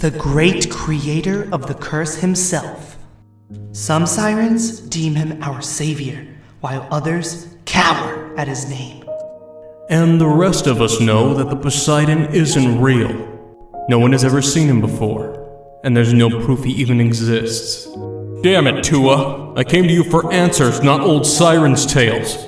the great creator of the curse himself. Some sirens deem him our savior, while others cower at his name. And the rest of us know that the Poseidon isn't real. No one has ever seen him before, and there's no proof he even exists. Damn it, Tua! I came to you for answers, not old sirens' tales.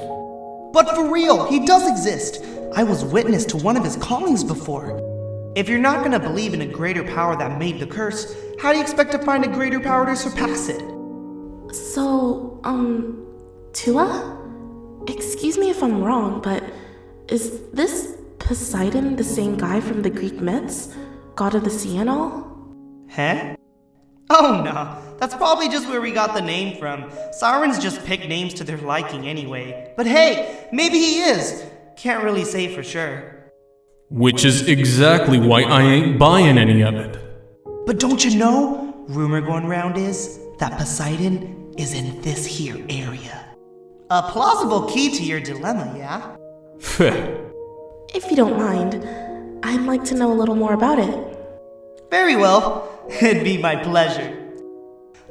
But for real, he does exist. I was witness to one of his callings before. If you're not gonna believe in a greater power that made the curse, how do you expect to find a greater power to surpass it? So, Tua? Excuse me if I'm wrong, but is this Poseidon the same guy from the Greek myths? God of the sea and all? Huh? Oh no, that's probably just where we got the name from. Sirens just pick names to their liking anyway. But hey, maybe he is. Can't really say for sure. Which is exactly why I ain't buying any of it. But don't you know, rumor going round is that Poseidon is in this here area. A plausible key to your dilemma, yeah? If you don't mind, I'd like to know a little more about it. Very well, it'd be my pleasure.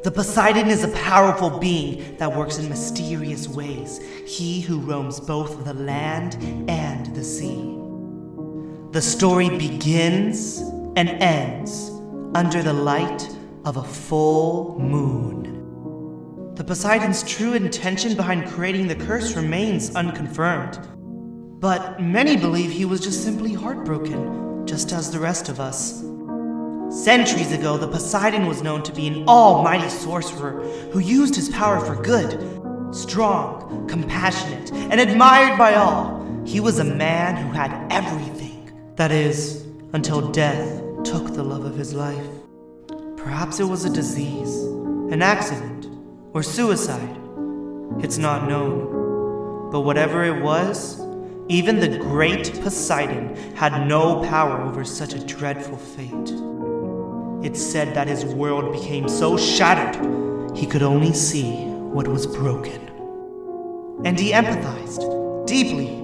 The Poseidon is a powerful being that works in mysterious ways. He who roams both the land and the sea. The story begins and ends under the light of a full moon. The Poseidon's true intention behind creating the curse remains unconfirmed. But many believe he was just simply heartbroken, just as the rest of us. Centuries ago, the Poseidon was known to be an almighty sorcerer who used his power for good. Strong, compassionate, and admired by all, he was a man who had everything. That is, until death took the love of his life. Perhaps it was a disease, an accident, or suicide. It's not known. But whatever it was, even the great Poseidon had no power over such a dreadful fate. It's said that his world became so shattered, he could only see what was broken. And he empathized deeply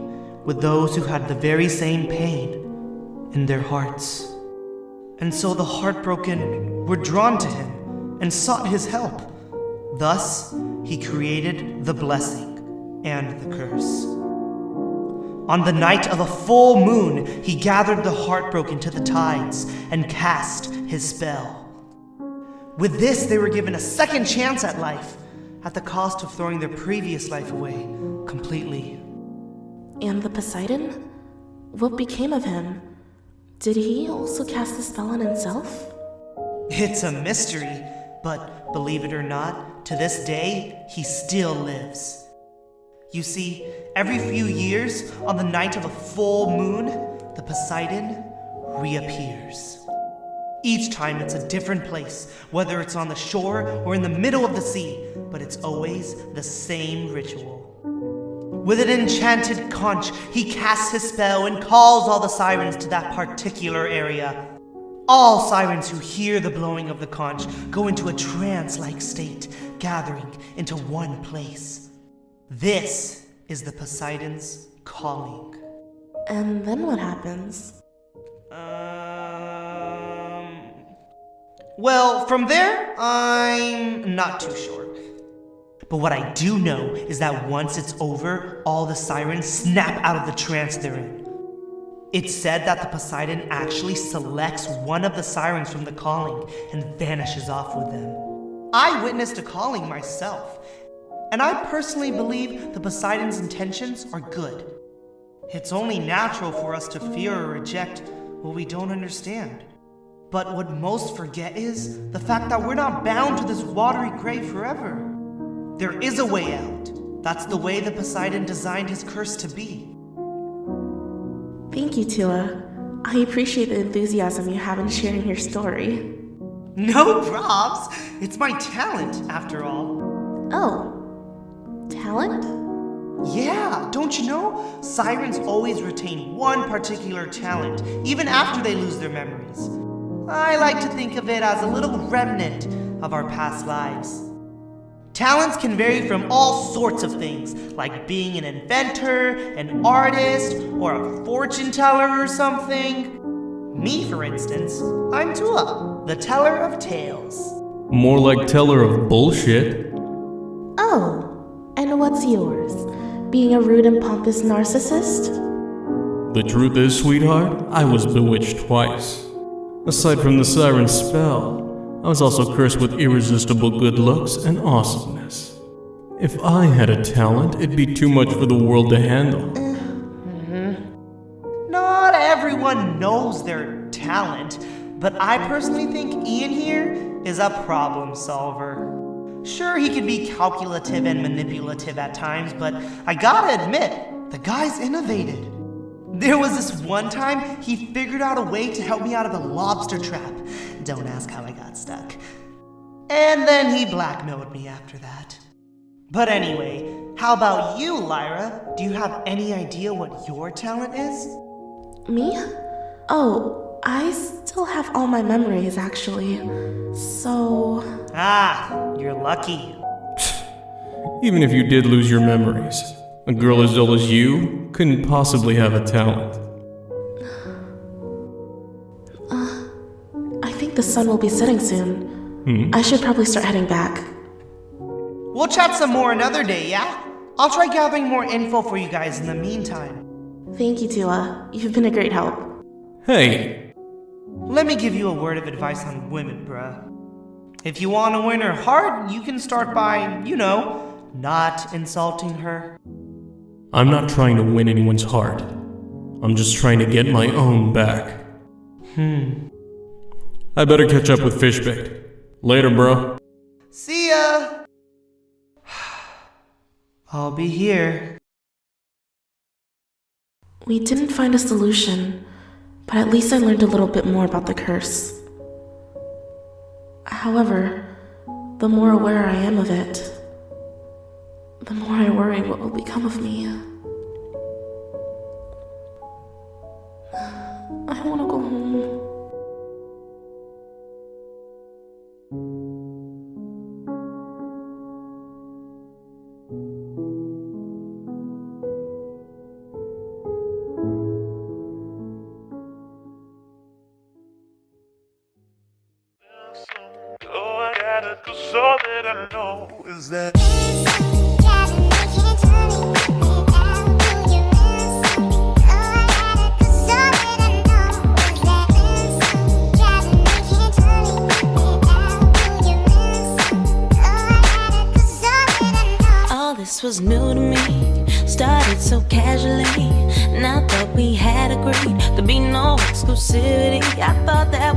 with those who had the very same pain in their hearts. And so the heartbroken were drawn to him and sought his help. Thus, he created the blessing and the curse. On the night of a full moon, he gathered the heartbroken to the tides and cast his spell. With this, they were given a second chance at life, at the cost of throwing their previous life away completely. And the Poseidon? What became of him? Did he also cast the spell on himself? It's a mystery, but believe it or not, to this day, he still lives. You see, every few years, on the night of a full moon, the Poseidon reappears. Each time it's a different place, whether it's on the shore or in the middle of the sea, but it's always the same ritual. With an enchanted conch, he casts his spell and calls all the sirens to that particular area. All sirens who hear the blowing of the conch go into a trance-like state, gathering into one place. This is the Poseidon's calling. And then what happens? Well, from there, I'm not too sure. But what I do know is that once it's over, all the sirens snap out of the trance they're in. It's said that the Poseidon actually selects one of the sirens from the calling and vanishes off with them. I witnessed a calling myself, and I personally believe the Poseidon's intentions are good. It's only natural for us to fear or reject what we don't understand. But what most forget is the fact that we're not bound to this watery grave forever. There is a way out. That's the way the Poseidon designed his curse to be. Thank you, Tua. I appreciate the enthusiasm you have in sharing your story. No props. It's my talent, after all. Oh, talent? Yeah, don't you know? Sirens always retain one particular talent, even after they lose their memories. I like to think of it as a little remnant of our past lives. Talents can vary from all sorts of things, like being an inventor, an artist, or a fortune teller or something. Me, for instance, I'm Tua, the teller of tales. More like teller of bullshit. Oh, and what's yours? Being a rude and pompous narcissist? The truth is, sweetheart, I was bewitched twice. Aside from the Siren spell, I was also cursed with irresistible good looks and awesomeness. If I had a talent, it'd be too much for the world to handle. Not everyone knows their talent, but I personally think Ian here is a problem solver. Sure, he can be calculative and manipulative at times, but I gotta admit, the guy's innovated. There was this one time he figured out a way to help me out of a lobster trap. Don't ask how I got stuck. And then he blackmailed me after that. But anyway, how about you, Lyra? Do you have any idea what your talent is? Me? Oh, I still have all my memories, actually. So... Ah, you're lucky. Even if you did lose your memories, a girl as dull as you couldn't possibly have a talent. I think the sun will be setting soon. I should probably start heading back. We'll chat some more another day, yeah? I'll try gathering more info for you guys in the meantime. Thank you, Tua. You've been a great help. Hey! Let me give you a word of advice on women, bruh. If you want to win her heart, you can start by, not insulting her. I'm not trying to win anyone's heart. I'm just trying to get my own back. I better catch up with Fishbait. Later, bro. See ya! I'll be here. We didn't find a solution, but at least I learned a little bit more about the curse. However, the more aware I am of it, the more I worry what will become of me. I want to go home. All that I know is that all this was new to me, started so casually, and I thought we had agreed there'd be no exclusivity. I thought that